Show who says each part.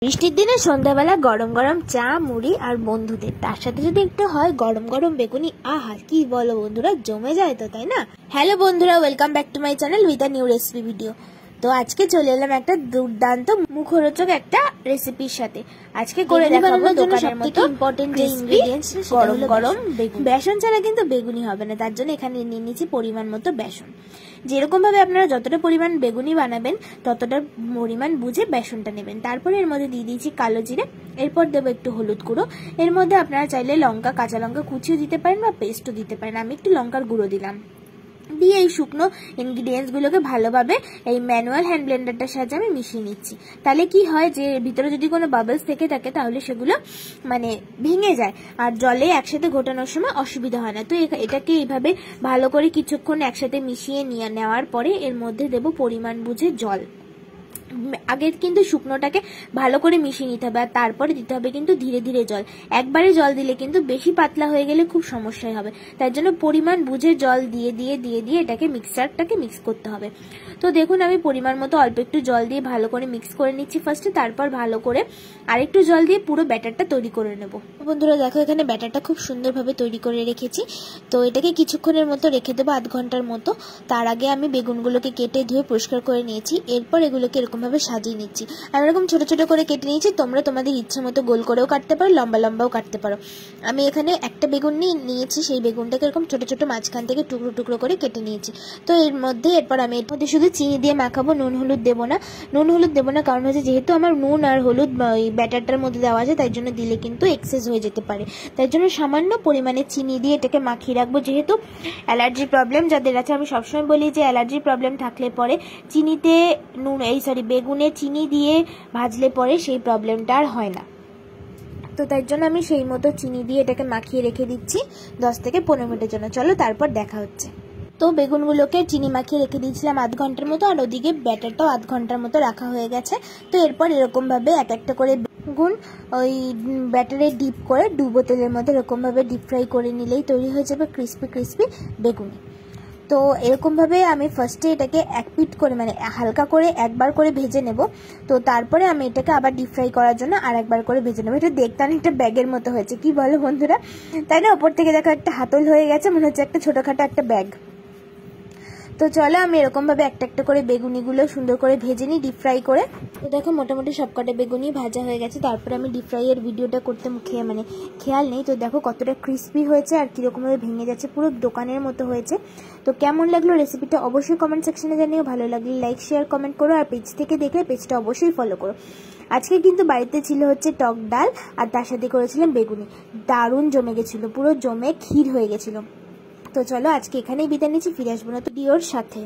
Speaker 1: বৃষ্টির দিনে সন্ধ্যাবেলা গরম গরম চা মুড়ি আর বন্ধুদের তার সাথে যদি একটু হয় গরম গরম বেগুনি, আহা কি বলো বন্ধুরা, জমে যায় তো, তাই না? হ্যালো বন্ধুরা, welcome back to my channel with a new recipe video. তো আজকে চলে এলাম একটা দুর্দান্ত মুখরোচক একটা রেসিপির সাথে। আজকে করে দেখাবো দোকানের মতো ইম্পর্টেন্ট যে ইনগ্রেডিয়েন্টস, গরম গরম বেগুন। বেসন ছাড়া কিন্তু বেগুনি হবে না, তার জন্য এখানে নিয়ে নিয়েছি পরিমাণ মতো বেসন। যেরকম ভাবে আপনারা যতটা পরিমাণ বেগুনি বানাবেন ততটা পরিমাণ বুঝে বেসনটা নেবেন। তারপরে এর মধ্যে দিয়ে দিয়েছি কালো জিরে, এরপর দেবো একটু হলুদ গুঁড়ো। এর মধ্যে আপনারা চাইলে লঙ্কা, কাঁচা লঙ্কা কুচিও দিতে পারেন বা পেস্টও দিতে পারেন। আমি একটু লঙ্কার গুঁড়ো দিলাম। দিয়ে এই শুকনো ইনগ্রিডিয়েন্টস গুলোকে ভালোভাবে এই ম্যানুয়াল হ্যান্ড ব্লেন্ডারটার সাহায্যে আমি মিশিয়ে নিচ্ছি। তাহলে কি হয় যে ভিতরে যদি কোনো বাবলস থেকে থাকে তাহলে সেগুলো মানে ভেঙে যায় আর জলে একসাথে ঘোটানোর সময় অসুবিধা হয় না। তো এটাকে এইভাবে ভালো করে কিছুক্ষণ একসাথে মিশিয়ে নেওয়ার পরে এর মধ্যে দেব পরিমাণ বুঝে জল। আগে কিন্তু শুকনোটাকে ভালো করে মিশিয়ে নিতে হবে আর তারপরে দিতে হবে কিন্তু ধীরে ধীরে জল। একবারে জল দিলে কিন্তু বেশি পাতলা হয়ে গেলে খুব সমস্যাই হবে। তার জন্য পরিমাণ বুঝে জল দিয়ে দিয়ে দিয়ে দিয়ে এটাকে মিক্সচারটাকে মিক্স করতে হবে। তো দেখুন আমি পরিমাণ মতো অল্প একটু জল দিয়ে ভালো করে মিক্স করে নিচ্ছি ফার্স্টে, তারপর ভালো করে আরেকটু জল দিয়ে পুরো ব্যাটারটা তৈরি করে নেব। বন্ধুরা দেখো এখানে ব্যাটারটা খুব সুন্দরভাবে তৈরি করে রেখেছি। তো এটাকে কিছুক্ষণের মতো রেখে দেবো, আধ ঘন্টার মতো। তার আগে আমি বেগুনগুলোকে কেটে ধুয়ে পরিষ্কার করে নিয়েছি। এরপর এগুলোকে এরকমভাবে সাজিয়ে নিচ্ছি। আমি এরকম ছোট ছোট করে কেটে নিয়েছি, তোমরা তোমাদের ইচ্ছে মতো গোল করেও কাটতে পারো, লম্বা লম্বাও কাটতে পারো। আমি এখানে একটা বেগুন নিয়েছি, সেই বেগুনটাকে এরকম ছোট ছোট মাঝখান থেকে টুকরো টুকরো করে কেটে নিয়েছি। তো এরপর আমি এর মধ্যে শুধু চিনি দিয়ে মাখাবো, নুন হলুদ দেবো না। নুন হলুদ দেবো না কারণ হচ্ছে যেহেতু আমার নুন আর হলুদ ব্যাটারটার মধ্যে দেওয়া আছে, তাই জন্য দিলে কিন্তু এক্সেস হয়ে যেতে পারে। তাই জন্য সামান্য পরিমাণে চিনি দিয়ে এটাকে মাখিয়ে রাখবো। যেহেতু অ্যালার্জি প্রবলেম যাদের আছে, আমি সবসময় বলি যে অ্যালার্জি প্রবলেম থাকলে পরে চিনিতে বেগুনে চিনি দিয়ে ভাজলে পরে সেই প্রবলেমটা আর হয় না। তো তাই জন্য আমি সেই মতো চিনি দিয়ে এটাকে মাখিয়ে রেখে দিচ্ছি 10 থেকে 15 মিনিটের জন্য। চলো তারপর দেখা হচ্ছে। তো বেগুনগুলোকে চিনি মাখিয়ে রেখে দিয়েছিলাম আধ ঘন্টার মতো, আর ওদিকে ব্যাটারটাও আধ ঘন্টার মতো রাখা হয়ে গেছে। তো এরপর এরকমভাবে এক একটা করে বেগুন ওই ব্যাটারে ডিপ করে ডুবো তেলের মধ্যে এরকমভাবে ডিপ ফ্রাই করে নিলেই তৈরি হয়ে যাবে ক্রিস্পি ক্রিস্পি বেগুনি। তো এরকমভাবে আমি ফার্স্টে এটাকে এক পিঠ করে মানে হালকা করে একবার করে ভেজে নেব। তো তারপরে আমি এটাকে আবার ডিপ ফ্রাই করার জন্য আর একবার করে ভেজে নেব। এটা দেখতে অনেকটা ব্যাগের মতো হয়েছে, কি বলো বন্ধুরা, তাই না? ওপর থেকে দেখো একটা হাতল হয়ে গেছে, মনে হচ্ছে একটা ছোটোখাটো একটা ব্যাগ। তো চলো আমি এরকমভাবে একটা একটা করে বেগুনিগুলো সুন্দর করে ভেজে নিই ডিপ ফ্রাই করে। তো দেখো মোটামুটি সবকটা বেগুনি ভাজা হয়ে গেছে। তারপরে আমি ডিপ ফ্রাইয়ের ভিডিওটা করতে খেয়াল নেই। তো দেখো কতটা ক্রিস্পি হয়েছে আর কীরকমভাবে ভেঙে যাচ্ছে, পুরো দোকানের মতো হয়েছে। তো কেমন লাগলো রেসিপিটা অবশ্যই কমেন্ট সেকশনে জানিও। ভালো লাগলে লাইক শেয়ার কমেন্ট করো, আর পেজ থেকে দেখলে পেজটা অবশ্যই ফলো করো। আজকে কিন্তু বাড়িতে ছিল হচ্ছে টক ডাল আর তার সাথে করেছিলাম বেগুনি। দারুণ জমে গেছিলো, পুরো জমে ক্ষীর হয়ে গেছিলো। তো চলো আজকে এখানেই বিদায় নিচ্ছি, ফিরে আসবো না তো ভিডিওর সাথে।